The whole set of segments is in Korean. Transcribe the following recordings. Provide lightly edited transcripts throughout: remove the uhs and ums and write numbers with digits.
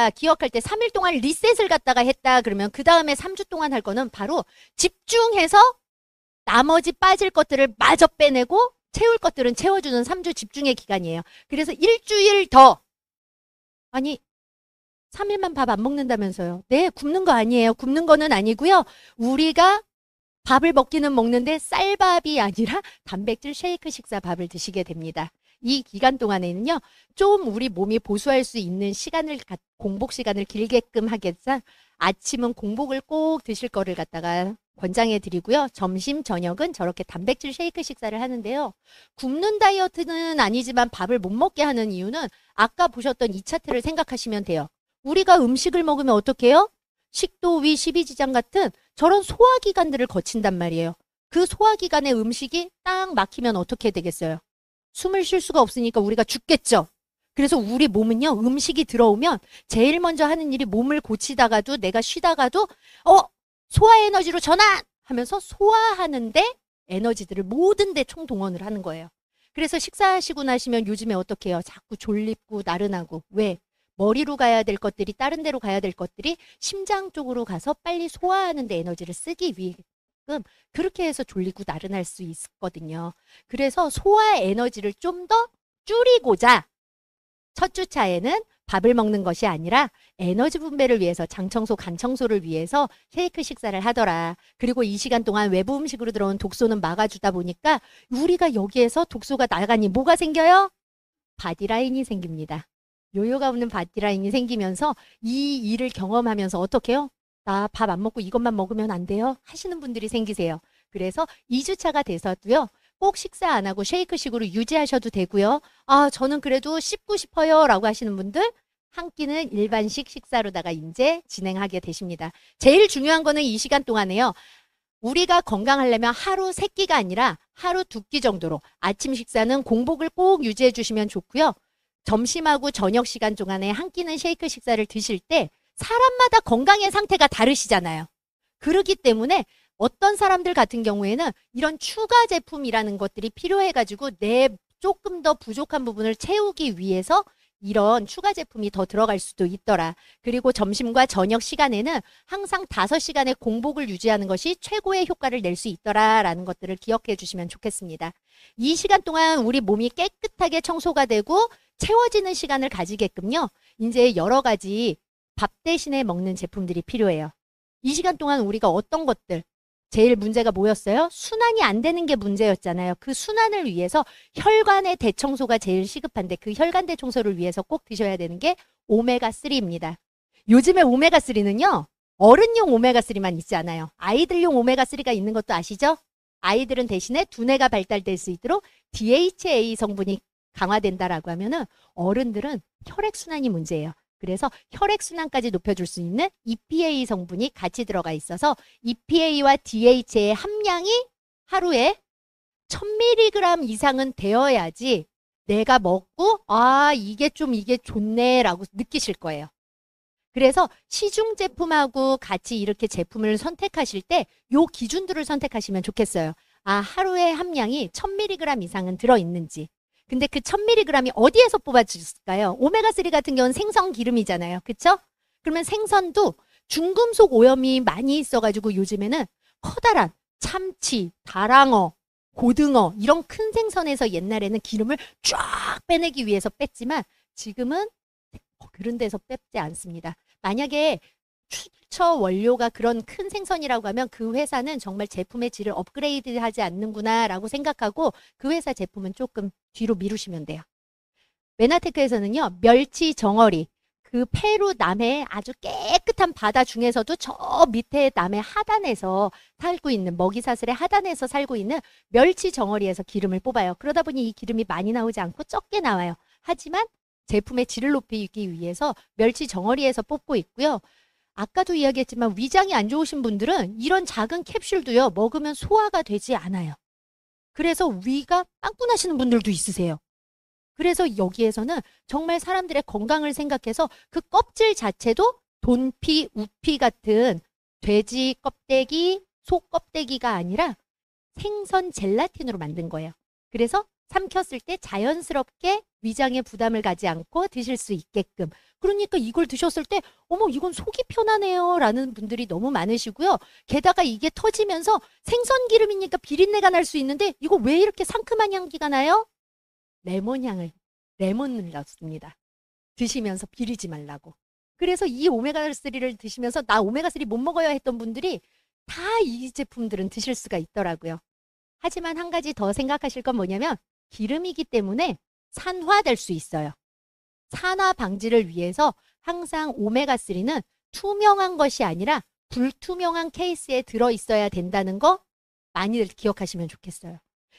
우리가 기억할 때 3일 동안 리셋을 갖다가 했다 그러면 그 다음에 3주 동안 할 거는 바로 집중해서 나머지 빠질 것들을 마저 빼내고 채울 것들은 채워주는 3주 집중의 기간이에요. 그래서 일주일 더. 아니 3일만 밥 안 먹는다면서요. 네, 굶는 거 아니에요. 굶는 거는 아니고요. 우리가 밥을 먹기는 먹는데 쌀밥이 아니라 단백질 쉐이크 식사 밥을 드시게 됩니다. 이 기간 동안에는요, 좀 우리 몸이 보수할 수 있는 시간을, 공복 시간을 길게끔 하겠자 아침은 공복을 꼭 드실 거를 갖다가 권장해 드리고요. 점심, 저녁은 저렇게 단백질 쉐이크 식사를 하는데요. 굶는 다이어트는 아니지만 밥을 못 먹게 하는 이유는 아까 보셨던 이 차트를 생각하시면 돼요. 우리가 음식을 먹으면 어떻게 해요? 식도, 위, 십이지장 같은 저런 소화기관들을 거친단 말이에요. 그 소화기관의 음식이 딱 막히면 어떻게 되겠어요? 숨을 쉴 수가 없으니까 우리가 죽겠죠. 그래서 우리 몸은요, 음식이 들어오면 제일 먼저 하는 일이 몸을 고치다가도 내가 쉬다가도 소화 에너지로 전환! 하면서 소화하는데 에너지들을 모든 데 총동원을 하는 거예요. 그래서 식사하시고 나시면 요즘에 어떻게 해요? 자꾸 졸립고 나른하고. 왜? 머리로 가야 될 것들이 다른 데로 가야 될 것들이 심장 쪽으로 가서 빨리 소화하는 데 에너지를 쓰기 위해끔 그렇게 해서 졸리고 나른할 수 있거든요. 그래서 소화 에너지를 좀 더 줄이고자 첫 주차에는 밥을 먹는 것이 아니라 에너지 분배를 위해서 장청소, 간청소를 위해서 쉐이크 식사를 하더라. 그리고 이 시간 동안 외부 음식으로 들어온 독소는 막아주다 보니까 우리가 여기에서 독소가 나가니 뭐가 생겨요? 바디라인이 생깁니다. 요요가 없는 바디라인이 생기면서 이 일을 경험하면서 어떻게 해요? 나 밥 안 먹고 이것만 먹으면 안 돼요? 하시는 분들이 생기세요. 그래서 2주차가 돼서도요. 꼭 식사 안 하고 쉐이크식으로 유지하셔도 되고요. 아, 저는 그래도 씹고 싶어요 라고 하시는 분들 한 끼는 일반식 식사로다가 이제 진행하게 되십니다. 제일 중요한 거는 이 시간 동안에요. 우리가 건강하려면 하루 3끼가 아니라 하루 2끼 정도로 아침 식사는 공복을 꼭 유지해 주시면 좋고요. 점심하고 저녁 시간 동안에 한 끼는 쉐이크 식사를 드실 때 사람마다 건강의 상태가 다르시잖아요. 그렇기 때문에 어떤 사람들 같은 경우에는 이런 추가 제품이라는 것들이 필요해가지고 내 조금 더 부족한 부분을 채우기 위해서 이런 추가 제품이 더 들어갈 수도 있더라. 그리고 점심과 저녁 시간에는 항상 5시간의 공복을 유지하는 것이 최고의 효과를 낼 수 있더라라는 것들을 기억해 주시면 좋겠습니다. 이 시간 동안 우리 몸이 깨끗하게 청소가 되고 채워지는 시간을 가지게끔요. 이제 여러 가지 밥 대신에 먹는 제품들이 필요해요. 이 시간 동안 우리가 어떤 것들 제일 문제가 뭐였어요? 순환이 안 되는 게 문제였잖아요. 그 순환을 위해서 혈관의 대청소가 제일 시급한데 그 혈관 대청소를 위해서 꼭 드셔야 되는 게 오메가3입니다. 요즘에 오메가3는요. 어른용 오메가3만 있지 않아요. 아이들용 오메가3가 있는 것도 아시죠? 아이들은 대신에 두뇌가 발달될 수 있도록 DHA 성분이 강화된다라고 하면은 어른들은 혈액순환이 문제예요. 그래서 혈액순환까지 높여줄 수 있는 EPA 성분이 같이 들어가 있어서 EPA와 DHA의 함량이 하루에 1000mg 이상은 되어야지 내가 먹고 이게 좋네 라고 느끼실 거예요. 그래서 시중 제품하고 같이 이렇게 제품을 선택하실 때 요 기준들을 선택하시면 좋겠어요. 하루에 함량이 1000mg 이상은 들어있는지. 근데 그 1000mg이 어디에서 뽑아졌을까요? 오메가3 같은 경우는 생선 기름이잖아요. 그쵸? 그러면 생선도 중금속 오염이 많이 있어가지고 요즘에는 커다란 참치, 다랑어, 고등어 이런 큰 생선에서 옛날에는 기름을 쫙 빼내기 위해서 뺐지만 지금은 그런 데서 뺐지 않습니다. 만약에 출처 원료가 그런 큰 생선이라고 하면 그 회사는 정말 제품의 질을 업그레이드하지 않는구나 라고 생각하고 그 회사 제품은 조금 뒤로 미루시면 돼요. 메나테크에서는요. 멸치 정어리, 그 페루 남해 아주 깨끗한 바다 중에서도 저 밑에 남해 하단에서 살고 있는 먹이사슬의 하단에서 살고 있는 멸치 정어리에서 기름을 뽑아요. 그러다 보니 이 기름이 많이 나오지 않고 적게 나와요. 하지만 제품의 질을 높이기 위해서 멸치 정어리에서 뽑고 있고요. 아까도 이야기했지만 위장이 안 좋으신 분들은 이런 작은 캡슐도요. 먹으면 소화가 되지 않아요. 그래서 위가 빵꾸나시는 분들도 있으세요. 그래서 여기에서는 정말 사람들의 건강을 생각해서 그 껍질 자체도 돈피, 우피 같은 돼지 껍데기, 소 껍데기가 아니라 생선 젤라틴으로 만든 거예요. 그래서 삼켰을 때 자연스럽게 위장에 부담을 가지 않고 드실 수 있게끔. 그러니까 이걸 드셨을 때 어머 이건 속이 편하네요 라는 분들이 너무 많으시고요. 게다가 이게 터지면서 생선 기름이니까 비린내가 날 수 있는데 이거 왜 이렇게 상큼한 향기가 나요? 레몬을 넣습니다. 드시면서 비리지 말라고. 그래서 이 오메가3를 드시면서 나 오메가3 못 먹어요 했던 분들이 다 이 제품들은 드실 수가 있더라고요. 하지만 한 가지 더 생각하실 건 뭐냐면 기름이기 때문에 산화될 수 있어요. 산화 방지를 위해서 항상 오메가3는 투명한 것이 아니라 불투명한 케이스에 들어있어야 된다는 거 많이들 기억하시면 좋겠어요.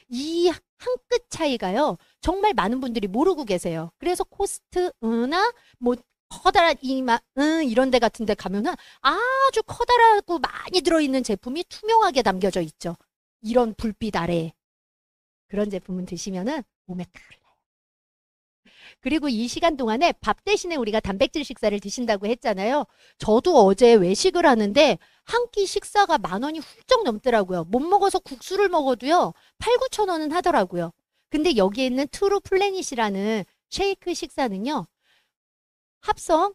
이 한 끗 차이가요. 정말 많은 분들이 모르고 계세요. 그래서 코스트나 뭐 커다란 이런 데 같은 데 가면은 아주 커다랗고 많이 들어있는 제품이 투명하게 담겨져 있죠. 이런 불빛 아래에. 그런 제품은 드시면은 몸에 큰일 나요. 그리고 이 시간 동안에 밥 대신에 우리가 단백질 식사를 드신다고 했잖아요. 저도 어제 외식을 하는데 한 끼 식사가 10,000원이 훌쩍 넘더라고요. 못 먹어서 국수를 먹어도요. 8,000, 9,000원은 하더라고요. 근데 여기에 있는 트루 플래닛이라는 쉐이크 식사는요. 합성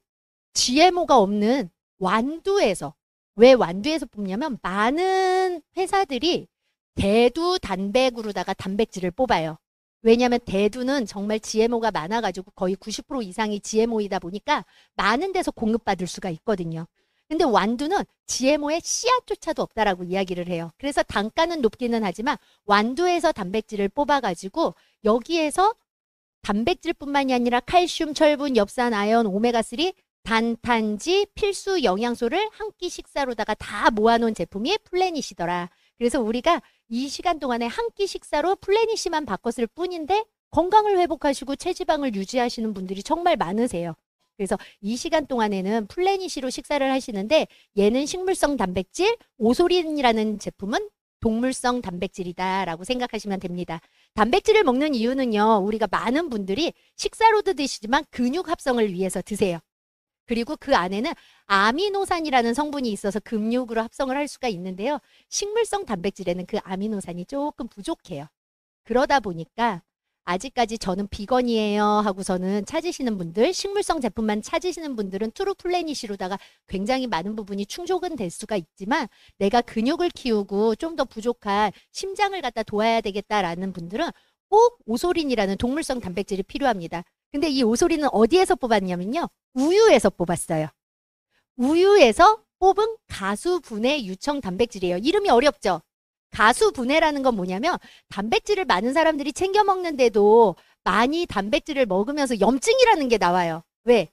GMO가 없는 완두에서, 왜 완두에서 뽑냐면 많은 회사들이 대두 단백으로다가 단백질을 뽑아요. 왜냐하면 대두는 정말 GMO가 많아가지고 거의 90% 이상이 GMO이다 보니까 많은 데서 공급받을 수가 있거든요. 근데 완두는 GMO의 씨앗조차도 없다라고 이야기를 해요. 그래서 단가는 높기는 하지만 완두에서 단백질을 뽑아가지고 여기에서 단백질뿐만이 아니라 칼슘, 철분, 엽산, 아연, 오메가3, 단탄지, 필수 영양소를 한 끼 식사로다가 다 모아놓은 제품이 플래닛이더라. 그래서 우리가 이 시간 동안에 한 끼 식사로 플래닛만 바꿨을 뿐인데 건강을 회복하시고 체지방을 유지하시는 분들이 정말 많으세요. 그래서 이 시간 동안에는 플래닛으로 식사를 하시는데 얘는 식물성 단백질, 오소린이라는 제품은 동물성 단백질이다라고 생각하시면 됩니다. 단백질을 먹는 이유는요. 우리가 많은 분들이 식사로도 드시지만 근육 합성을 위해서 드세요. 그리고 그 안에는 아미노산이라는 성분이 있어서 근육으로 합성을 할 수가 있는데요. 식물성 단백질에는 그 아미노산이 조금 부족해요. 그러다 보니까 아직까지 저는 비건이에요 하고서는 찾으시는 분들, 식물성 제품만 찾으시는 분들은 트루 플래닛으로다가 굉장히 많은 부분이 충족은 될 수가 있지만 내가 근육을 키우고 좀 더 부족한 심장을 갖다 도와야 되겠다라는 분들은 꼭 오소린이라는 동물성 단백질이 필요합니다. 근데 이 오소린은 어디에서 뽑았냐면요. 우유에서 뽑았어요. 우유에서 뽑은 가수분해 유청 단백질이에요. 이름이 어렵죠? 가수분해라는 건 뭐냐면 단백질을 많은 사람들이 챙겨 먹는데도 많이 단백질을 먹으면서 염증이라는 게 나와요. 왜?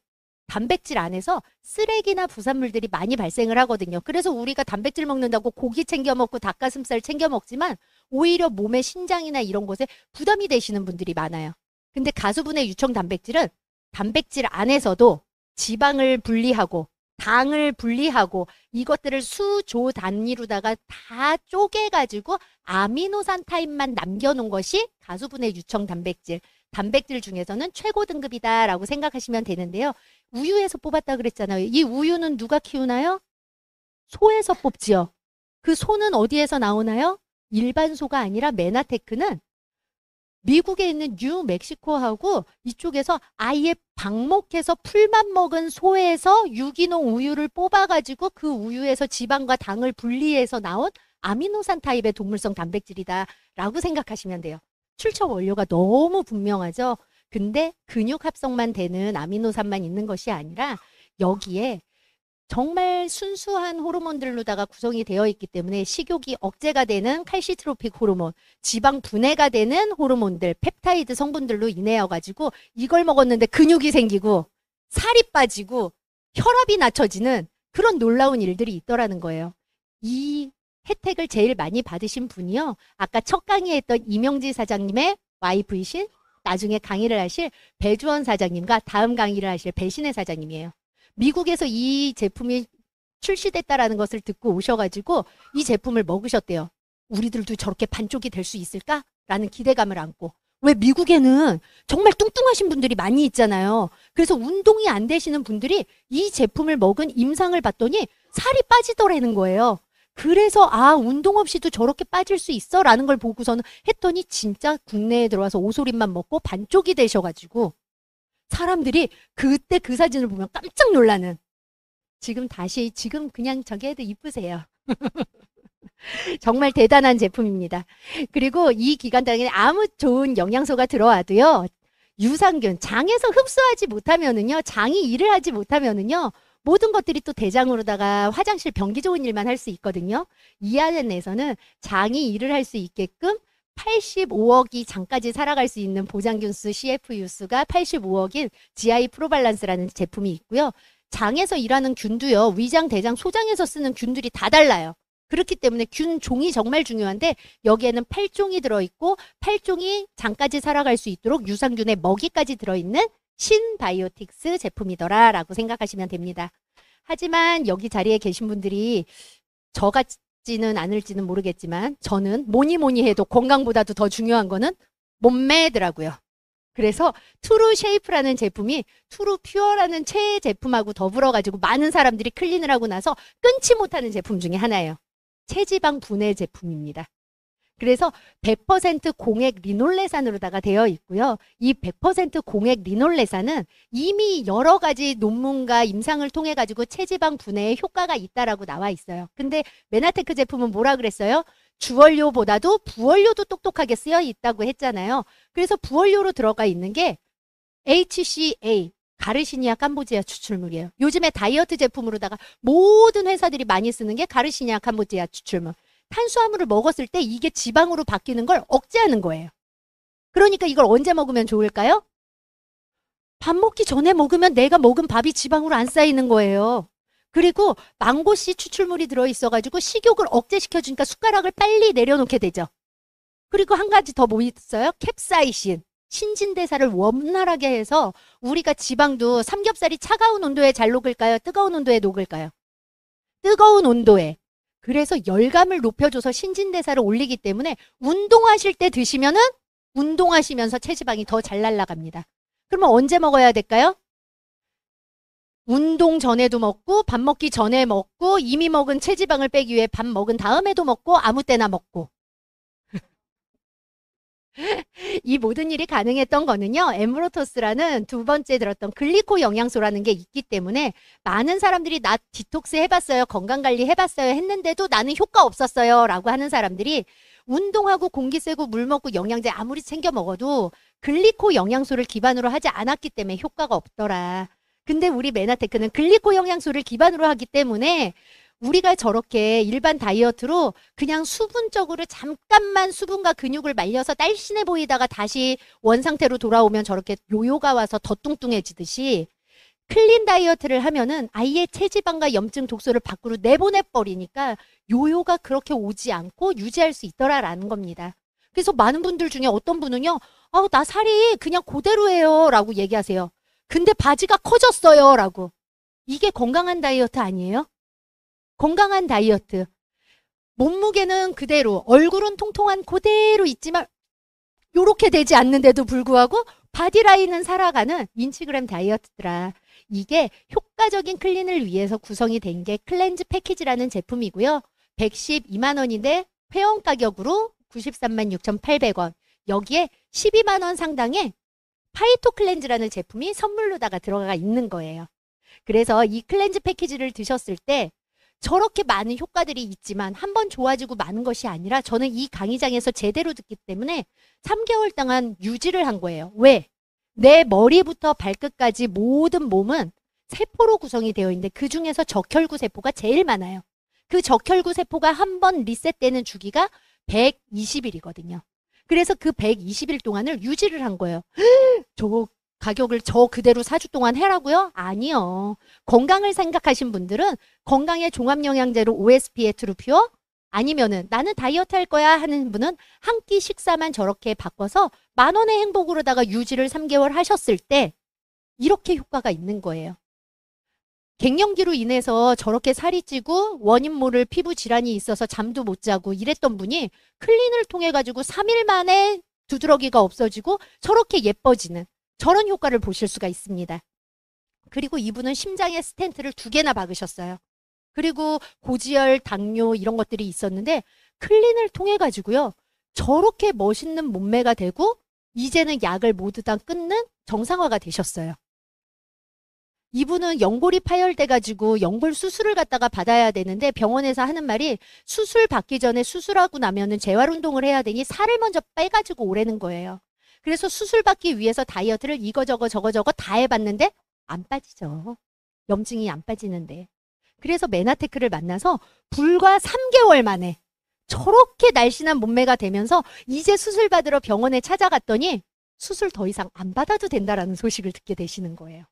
단백질 안에서 쓰레기나 부산물들이 많이 발생을 하거든요. 그래서 우리가 단백질 먹는다고 고기 챙겨 먹고 닭가슴살 챙겨 먹지만 오히려 몸의 신장이나 이런 곳에 부담이 되시는 분들이 많아요. 근데 가수분해 유청 단백질은 단백질 안에서도 지방을 분리하고 당을 분리하고 이것들을 수조 단위로다가 다 쪼개가지고 아미노산 타입만 남겨놓은 것이 가수분해 유청 단백질. 단백질 중에서는 최고 등급이다라고 생각하시면 되는데요. 우유에서 뽑았다 그랬잖아요. 이 우유는 누가 키우나요? 소에서 뽑지요. 그 소는 어디에서 나오나요? 일반 소가 아니라 메나테크는 미국에 있는 뉴멕시코하고 이쪽에서 아예 방목해서 풀만 먹은 소에서 유기농 우유를 뽑아가지고 그 우유에서 지방과 당을 분리해서 나온 아미노산 타입의 동물성 단백질이다라고 생각하시면 돼요. 출처 원료가 너무 분명하죠. 근데 근육 합성만 되는 아미노산만 있는 것이 아니라 여기에 정말 순수한 호르몬들로다가 구성이 되어 있기 때문에 식욕이 억제가 되는 칼시트로픽 호르몬, 지방 분해가 되는 호르몬들, 펩타이드 성분들로 인해여 가지고 이걸 먹었는데 근육이 생기고 살이 빠지고 혈압이 낮춰지는 그런 놀라운 일들이 있더라는 거예요. 이 혜택을 제일 많이 받으신 분이요. 아까 첫 강의에 했던 이명지 사장님의 와이프이신 나중에 강의를 하실 배주원 사장님과 다음 강의를 하실 배신혜 사장님이에요. 미국에서 이 제품이 출시됐다라는 것을 듣고 오셔가지고 이 제품을 먹으셨대요. 우리들도 저렇게 반쪽이 될 수 있을까? 라는 기대감을 안고. 왜 미국에는 정말 뚱뚱하신 분들이 많이 있잖아요. 그래서 운동이 안 되시는 분들이 이 제품을 먹은 임상을 봤더니 살이 빠지더라는 거예요. 그래서 운동 없이도 저렇게 빠질 수 있어 라는 걸 보고서는 했더니 진짜 국내에 들어와서 오소림만 먹고 반쪽이 되셔가지고 사람들이 그때 그 사진을 보면 깜짝 놀라는, 지금 그냥 저기 해도 이쁘세요. 정말 대단한 제품입니다. 그리고 이 기간 동안에 아무 좋은 영양소가 들어와도요, 유산균, 장에서 흡수하지 못하면은요, 장이 일을 하지 못하면은요, 모든 것들이 또 대장으로다가 화장실 변기 좋은 일만 할 수 있거든요. 이 안에서는 장이 일을 할 수 있게끔 85억이 장까지 살아갈 수 있는 보장균수 CF유수가 85억인 GI 프로발란스라는 제품이 있고요. 장에서 일하는 균도요, 위장, 대장, 소장에서 쓰는 균들이 다 달라요. 그렇기 때문에 균 종이 정말 중요한데 여기에는 8종이 들어있고 8종이 장까지 살아갈 수 있도록 유산균의 먹이까지 들어있는 신바이오틱스 제품이더라라고 생각하시면 됩니다. 하지만 여기 자리에 계신 분들이 저 같지는 않을지는 모르겠지만 저는 뭐니 해도 건강보다도 더 중요한 거는 몸매더라고요. 그래서 투루 쉐이프라는 제품이 투루 퓨어라는 최애 제품하고 더불어가지고 많은 사람들이 클린을 하고 나서 끊지 못하는 제품 중에 하나예요. 체지방 분해 제품입니다. 그래서 100% 공액 리놀레산으로다가 되어 있고요. 이 100% 공액 리놀레산은 이미 여러 가지 논문과 임상을 통해 가지고 체지방 분해에 효과가 있다라고 나와 있어요. 근데 메나테크 제품은 뭐라 그랬어요? 주원료보다도 부원료도 똑똑하게 쓰여 있다고 했잖아요. 그래서 부원료로 들어가 있는 게 HCA, 가르시니아 캄보지아 추출물이에요. 요즘에 다이어트 제품으로다가 모든 회사들이 많이 쓰는 게 가르시니아 캄보지아 추출물. 탄수화물을 먹었을 때 이게 지방으로 바뀌는 걸 억제하는 거예요. 그러니까 이걸 언제 먹으면 좋을까요? 밥 먹기 전에 먹으면 내가 먹은 밥이 지방으로 안 쌓이는 거예요. 그리고 망고씨 추출물이 들어있어가지고 식욕을 억제시켜주니까 숟가락을 빨리 내려놓게 되죠. 그리고 한 가지 더 뭐 있어요? 캡사이신. 신진대사를 원활하게 해서 우리가 지방도 삼겹살이 차가운 온도에 잘 녹을까요? 뜨거운 온도에 녹을까요? 뜨거운 온도에. 그래서 열감을 높여줘서 신진대사를 올리기 때문에 운동하실 때 드시면은 운동하시면서 체지방이 더 잘 날아갑니다. 그러면 언제 먹어야 될까요? 운동 전에도 먹고 밥 먹기 전에 먹고 이미 먹은 체지방을 빼기 위해 밥 먹은 다음에도 먹고 아무 때나 먹고. 이 모든 일이 가능했던 거는요, 엠브로토스라는 두 번째 들었던 글리코 영양소라는 게 있기 때문에 많은 사람들이 나 디톡스 해봤어요, 건강관리 해봤어요 했는데도 나는 효과 없었어요 라고 하는 사람들이 운동하고 공기 쐬고 물 먹고 영양제 아무리 챙겨 먹어도 글리코 영양소를 기반으로 하지 않았기 때문에 효과가 없더라. 근데 우리 메나테크는 글리코 영양소를 기반으로 하기 때문에 우리가 저렇게 일반 다이어트로 그냥 수분적으로 잠깐만 수분과 근육을 말려서 날씬해 보이다가 다시 원상태로 돌아오면 저렇게 요요가 와서 더 뚱뚱해지듯이 클린 다이어트를 하면은 아예 체지방과 염증 독소를 밖으로 내보내버리니까 요요가 그렇게 오지 않고 유지할 수 있더라라는 겁니다. 그래서 많은 분들 중에 어떤 분은요, 나 살이 그냥 그대로예요 라고 얘기하세요. 근데 바지가 커졌어요 라고. 이게 건강한 다이어트 아니에요? 건강한 다이어트. 몸무게는 그대로, 얼굴은 통통한 그대로 있지만 요렇게 되지 않는데도 불구하고 바디라인은 살아가는 인치그램 다이어트더라. 이게 효과적인 클린을 위해서 구성이 된 게 클렌즈 패키지라는 제품이고요. 112만 원인데 회원 가격으로 93만 6,800원. 여기에 12만 원 상당의 파이토 클렌즈라는 제품이 선물로다가 들어가 있는 거예요. 그래서 이 클렌즈 패키지를 드셨을 때 저렇게 많은 효과들이 있지만 한번 좋아지고 마는 것이 아니라 저는 이 강의장에서 제대로 듣기 때문에 3개월 동안 유지를 한 거예요. 왜? 내 머리부터 발끝까지 모든 몸은 세포로 구성이 되어 있는데 그중에서 적혈구 세포가 제일 많아요. 그 적혈구 세포가 한 번 리셋되는 주기가 120일이거든요. 그래서 그 120일 동안을 유지를 한 거예요. 저 가격을 저 그대로 4주 동안 해라고요? 아니요. 건강을 생각하신 분들은 건강의 종합영양제로 OSP에 트루퓨어, 아니면은 나는 다이어트 할 거야 하는 분은 한 끼 식사만 저렇게 바꿔서 10,000원의 행복으로다가 유지를 3개월 하셨을 때 이렇게 효과가 있는 거예요. 갱년기로 인해서 저렇게 살이 찌고 원인 모를 피부 질환이 있어서 잠도 못 자고 이랬던 분이 클린을 통해 가지고 3일 만에 두드러기가 없어지고 저렇게 예뻐지는 저런 효과를 보실 수가 있습니다. 그리고 이분은 심장에 스텐트를 2개나 박으셨어요. 그리고 고지혈, 당뇨 이런 것들이 있었는데 클린을 통해 가지고요. 저렇게 멋있는 몸매가 되고 이제는 약을 모두 다 끊는 정상화가 되셨어요. 이분은 연골이 파열돼 가지고 연골 수술을 갖다가 받아야 되는데 병원에서 하는 말이 수술 받기 전에 수술하고 나면은 재활 운동을 해야 되니 살을 먼저 빼가지고 오라는 거예요. 그래서 수술 받기 위해서 다이어트를 이거저거 저거저거 다 해봤는데 안 빠지죠. 염증이 안 빠지는데. 그래서 메나테크를 만나서 불과 3개월 만에 저렇게 날씬한 몸매가 되면서 이제 수술 받으러 병원에 찾아갔더니 수술 더 이상 안 받아도 된다라는 소식을 듣게 되시는 거예요.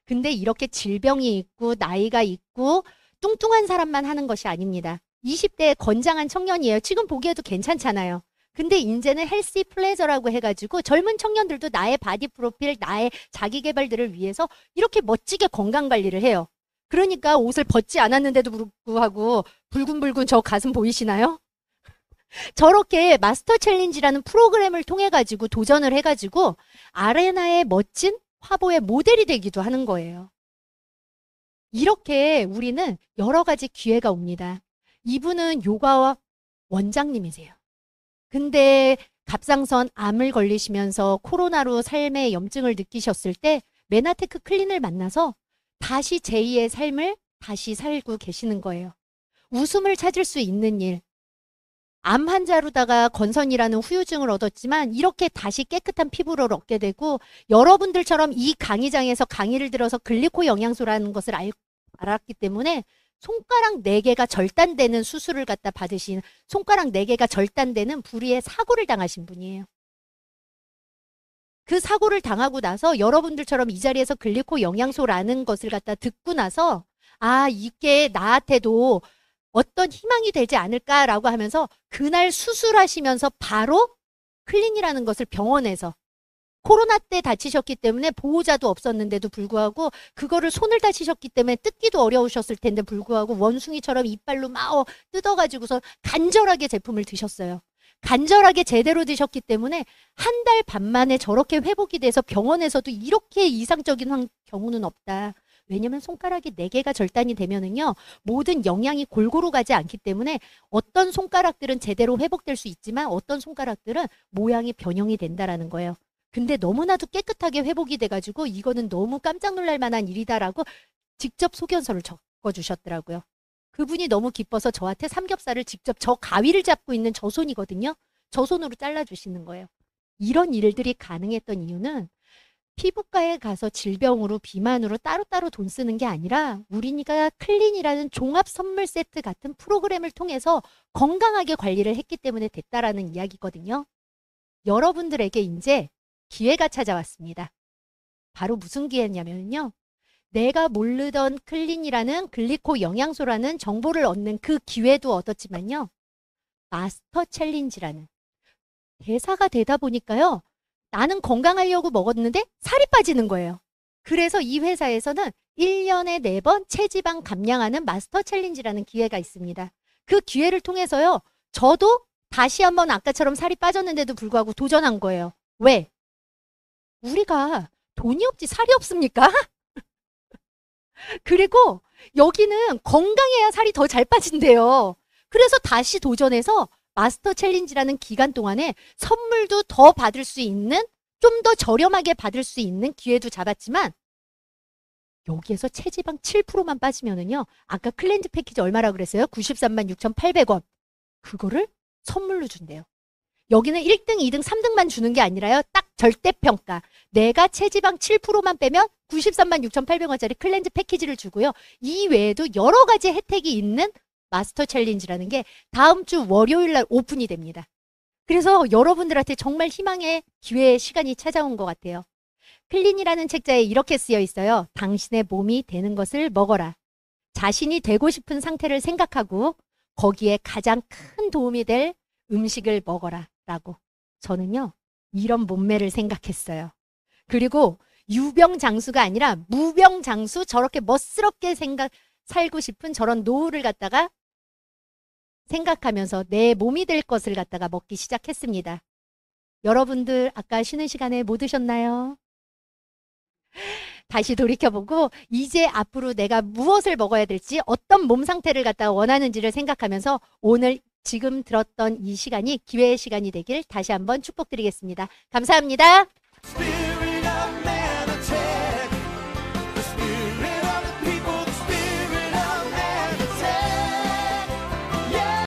근데 이렇게 질병이 있고 나이가 있고 뚱뚱한 사람만 하는 것이 아닙니다. 20대의 건장한 청년이에요. 지금 보기에도 괜찮잖아요. 근데 이제는 헬시 플레저라고 해가지고 젊은 청년들도 나의 바디 프로필, 나의 자기 개발들을 위해서 이렇게 멋지게 건강 관리를 해요. 그러니까 옷을 벗지 않았는데도 불구하고 붉은붉은 저 가슴 보이시나요? 저렇게 마스터 챌린지라는 프로그램을 통해 가지고 도전을 해가지고 아레나의 멋진 화보의 모델이 되기도 하는 거예요. 이렇게 우리는 여러 가지 기회가 옵니다. 이분은 요가 원장님이세요. 근데 갑상선 암을 걸리시면서 코로나로 삶의 염증을 느끼셨을 때 메나테크 클린을 만나서 다시 제2의 삶을 다시 살고 계시는 거예요. 웃음을 찾을 수 있는 일. 암 환자로다가 건선이라는 후유증을 얻었지만 이렇게 다시 깨끗한 피부를 얻게 되고 여러분들처럼 이 강의장에서 강의를 들어서 글리코 영양소라는 것을 알았기 때문에 손가락 4개가 절단되는 수술을 갖다 받으신 손가락 4개가 절단되는 불의의 사고를 당하신 분이에요. 그 사고를 당하고 나서 여러분들처럼 이 자리에서 글리코 영양소라는 것을 갖다 듣고 나서 아 이게 나한테도 어떤 희망이 되지 않을까라고 하면서 그날 수술하시면서 바로 클린이라는 것을 병원에서 코로나 때 다치셨기 때문에 보호자도 없었는데도 불구하고 그거를 손을 다치셨기 때문에 뜯기도 어려우셨을 텐데 불구하고 원숭이처럼 이빨로 막 뜯어가지고서 간절하게 제품을 드셨어요. 간절하게 제대로 드셨기 때문에 한 달 반 만에 저렇게 회복이 돼서 병원에서도 이렇게 이상적인 경우는 없다. 왜냐면 손가락이 4개가 절단이 되면은요, 모든 영양이 골고루 가지 않기 때문에 어떤 손가락들은 제대로 회복될 수 있지만 어떤 손가락들은 모양이 변형이 된다라는 거예요. 근데 너무나도 깨끗하게 회복이 돼가지고 이거는 너무 깜짝 놀랄 만한 일이다라고 직접 소견서를 적어주셨더라고요. 그분이 너무 기뻐서 저한테 삼겹살을 직접 저 가위를 잡고 있는 저 손이거든요. 저 손으로 잘라주시는 거예요. 이런 일들이 가능했던 이유는 피부과에 가서 질병으로 비만으로 따로따로 돈 쓰는 게 아니라 우리가 클린이라는 종합 선물 세트 같은 프로그램을 통해서 건강하게 관리를 했기 때문에 됐다라는 이야기거든요. 여러분들에게 이제 기회가 찾아왔습니다. 바로 무슨 기회냐면요. 내가 모르던 클린이라는 글리코 영양소라는 정보를 얻는 그 기회도 얻었지만요. 마스터 챌린지라는 대사가 되다 보니까요. 나는 건강하려고 먹었는데 살이 빠지는 거예요. 그래서 이 회사에서는 1년에 4번 체지방 감량하는 마스터 챌린지라는 기회가 있습니다. 그 기회를 통해서요. 저도 다시 한번 아까처럼 살이 빠졌는데도 불구하고 도전한 거예요. 왜? 우리가 돈이 없지 살이 없습니까? 그리고 여기는 건강해야 살이 더 잘 빠진대요. 그래서 다시 도전해서 마스터 챌린지라는 기간 동안에 선물도 더 받을 수 있는, 좀 더 저렴하게 받을 수 있는 기회도 잡았지만 여기에서 체지방 7%만 빠지면은요. 아까 클렌즈 패키지 얼마라 그랬어요? 93만 6,800원. 그거를 선물로 준대요. 여기는 1등, 2등, 3등만 주는 게 아니라요. 딱 절대평가. 내가 체지방 7%만 빼면 93만 6,800원짜리 클렌즈 패키지를 주고요. 이 외에도 여러 가지 혜택이 있는 마스터 챌린지라는 게 다음 주 월요일 날 오픈이 됩니다. 그래서 여러분들한테 정말 희망의 기회의 시간이 찾아온 것 같아요. 클린이라는 책자에 이렇게 쓰여 있어요. 당신의 몸이 되는 것을 먹어라. 자신이 되고 싶은 상태를 생각하고 거기에 가장 큰 도움이 될 음식을 먹어라 라고. 저는요 이런 몸매를 생각했어요. 그리고 유병장수가 아니라 무병장수, 저렇게 멋스럽게 살고 싶은 저런 노후를 갖다가 생각하면서 내 몸이 될 것을 갖다가 먹기 시작했습니다. 여러분들 아까 쉬는 시간에 뭐 드셨나요? 다시 돌이켜보고 이제 앞으로 내가 무엇을 먹어야 될지 어떤 몸 상태를 갖다가 원하는지를 생각하면서 오늘 지금 들었던 이 시간이 기회의 시간이 되길 다시 한번 축복드리겠습니다. 감사합니다.